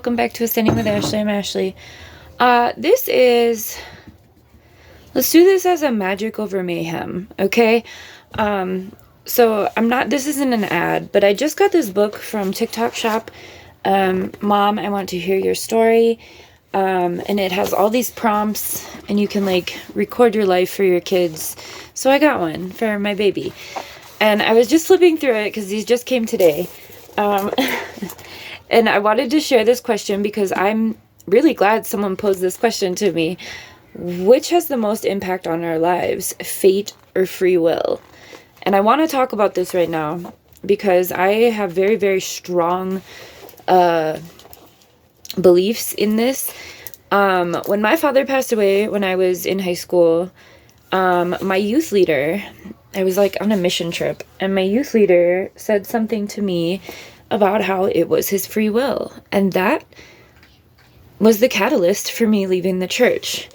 welcome back to Ascending with Ashley. I'm Ashley. Let's do this as a magic over mayhem, okay? So this isn't an ad, but I just got this book from TikTok Shop, Mom, I Want to Hear Your Story, and it has all these prompts, and you can, like, record your life for your kids. So I got one for my baby, and I was just flipping through it, because these just came today, and I wanted to share this question, because I'm really glad someone posed this question to me. Which has the most impact on our lives, fate or free will? And I want to talk about this right now because I have very, very strong beliefs in this. When my father passed away when I was in high school, my youth leader, I was like on a mission trip, and my youth leader said something to me about how it was his free will. And that was the catalyst for me leaving the church.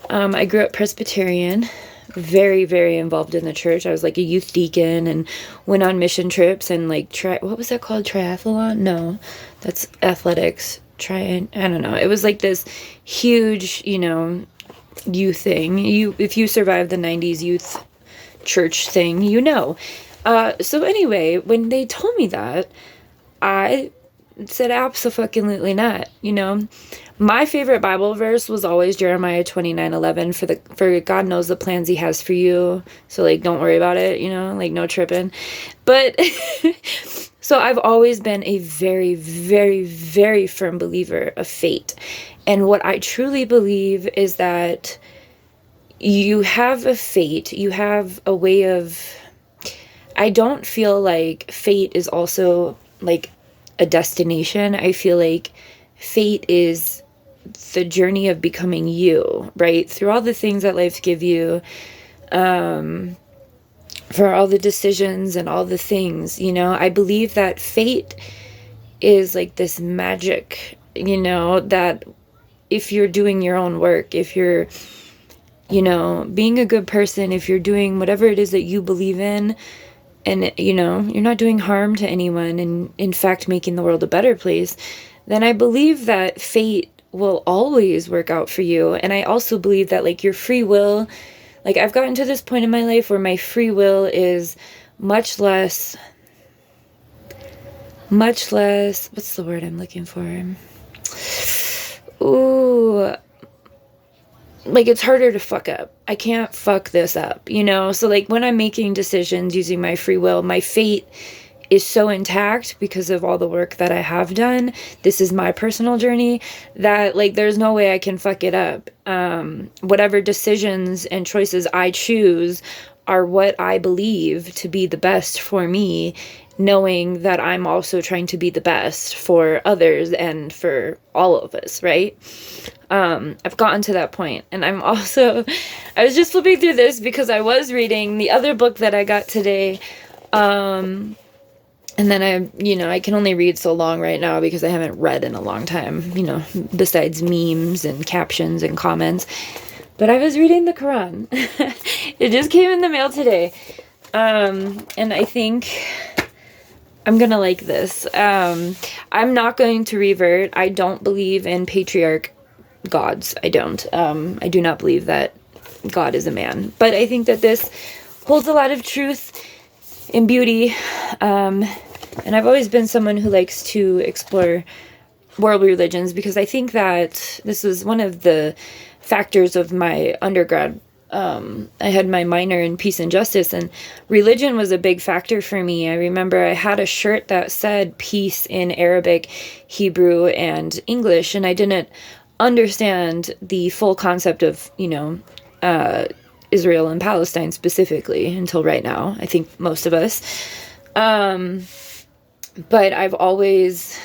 I grew up Presbyterian, very, very involved in the church. I was like a youth deacon and went on mission trips and like, what was that called? Triathlon? No, that's athletics. I don't know. It was like this huge, youth thing. If you survived the 90s youth church thing, So anyway, when they told me that, I said absolutely not. My favorite Bible verse was always Jeremiah 29:11, for God knows the plans he has for you, so like don't worry about it, like no tripping. But so I've always been a very, very, very firm believer of fate. And what I truly believe is that you have a fate, you have a way of, I don't feel like fate is also like a destination. I feel like fate is the journey of becoming you, right? Through all the things that life give you, for all the decisions and all the things, I believe that fate is like this magic, that if you're doing your own work, if you're, being a good person, if you're doing whatever it is that you believe in, and, you're not doing harm to anyone, and in fact making the world a better place, then I believe that fate will always work out for you. And I also believe that like your free will, like I've gotten to this point in my life where my free will is much less, what's the word I'm looking for? Ooh, like it's harder to fuck up. I can't fuck this up, So like when I'm making decisions using my free will, my fate is so intact because of all the work that I have done. This is my personal journey that like there's no way I can fuck it up. Whatever decisions and choices I choose are what I believe to be the best for me, knowing that I'm also trying to be the best for others and for all of us, right? I've gotten to that point, and I was just flipping through this because I was reading the other book that I got today, and then I can only read so long right now because I haven't read in a long time, besides memes and captions and comments. But I was reading the Quran. It just came in the mail today. And I think I'm going to like this. I'm not going to revert. I don't believe in patriarch gods. I don't. I do not believe that God is a man. But I think that this holds a lot of truth and beauty. And I've always been someone who likes to explore world religions because I think that this is one of the factors of my undergrad. I had my minor in peace and justice, and religion was a big factor for me. I remember I had a shirt that said peace in Arabic, Hebrew, and English, and I didn't understand the full concept of, Israel and Palestine specifically until right now. I think most of us. But I've always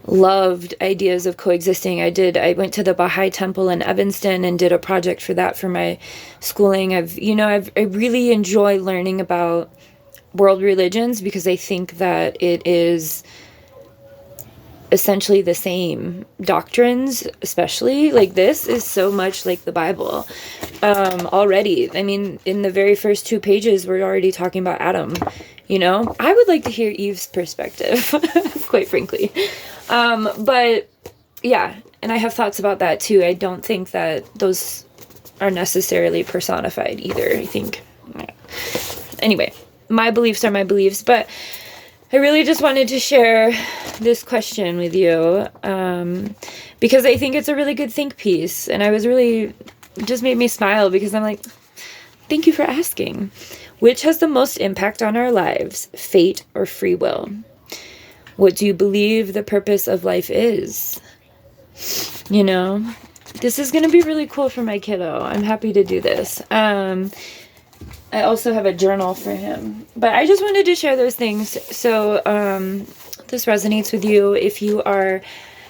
loved ideas of coexisting. I went to the Baha'i Temple in Evanston and did a project for that for my schooling. I really enjoy learning about world religions because I think that it is essentially the same doctrines, especially like this is so much like the Bible already. I mean, in the very first 2 pages, we're already talking about Adam. You know, I would like to hear Eve's perspective, quite frankly. But yeah, and I have thoughts about that too. I don't think that those are necessarily personified either. I think, anyway, my beliefs are my beliefs, but I really just wanted to share this question with you, because I think it's a really good think piece, and it just made me smile, because I'm like, thank you for asking. Which has the most impact on our lives, fate or free will? What do you believe the purpose of life is? You know, this is going to be really cool for my kiddo. I'm happy to do this. I also have a journal for him, but I just wanted to share those things. So this resonates with you. If you are,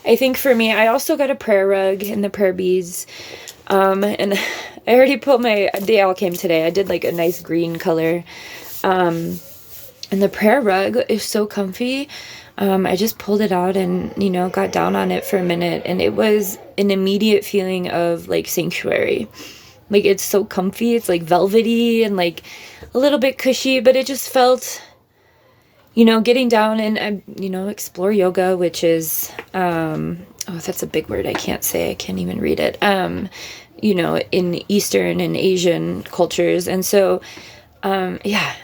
I think for me, I also got a prayer rug and the prayer beads. And I already put they all came today. I did like a nice green color. And the prayer rug is so comfy. I just pulled it out and, you know, got down on it for a minute, and it was an immediate feeling of like sanctuary. Like, it's so comfy. It's like velvety and like a little bit cushy, but it just felt, you know, getting down and, you know, explore yoga, which is, oh, that's a big word. I can't say, I can't even read it. You know, in Eastern and Asian cultures. And so, yeah,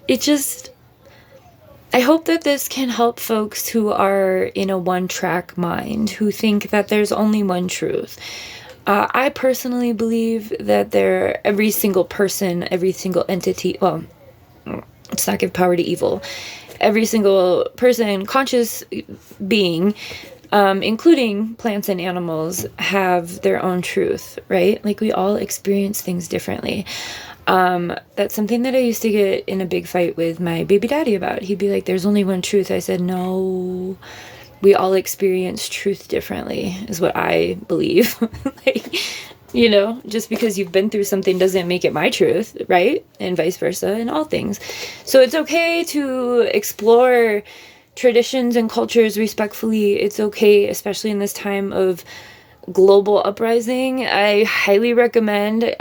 it just, I hope that this can help folks who are in a one-track mind, who think that there's only one truth. I personally believe that every single person, every single entity, well, let's not give power to evil. Every single person, conscious being, including plants and animals, have their own truth, right? Like, we all experience things differently. That's something that I used to get in a big fight with my baby daddy about. He'd be like, there's only one truth. I said, no, we all experience truth differently, is what I believe. Like, you know, just because you've been through something doesn't make it my truth, right? And vice versa in all things. So it's okay to explore traditions and cultures respectfully. It's okay, especially in this time of global uprising. I highly recommend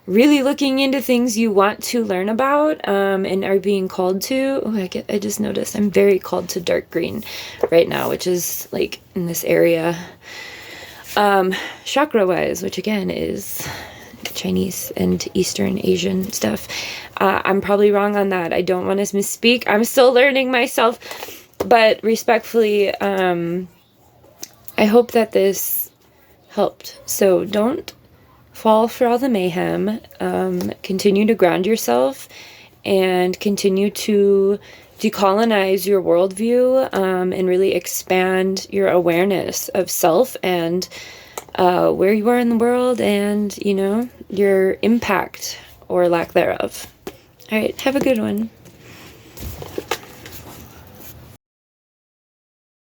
really looking into things you want to learn about and are being called to. Oh, I just noticed I'm very called to dark green right now, which is like in this area. Chakra-wise, which again is Chinese and Eastern Asian stuff. I'm probably wrong on that. I don't want to misspeak. I'm still learning myself, but respectfully, I hope that this helped. So don't fall for all the mayhem. Continue to ground yourself and continue to decolonize your worldview, and really expand your awareness of self and where you are in the world, and, you know, your impact or lack thereof. All right, have a good one.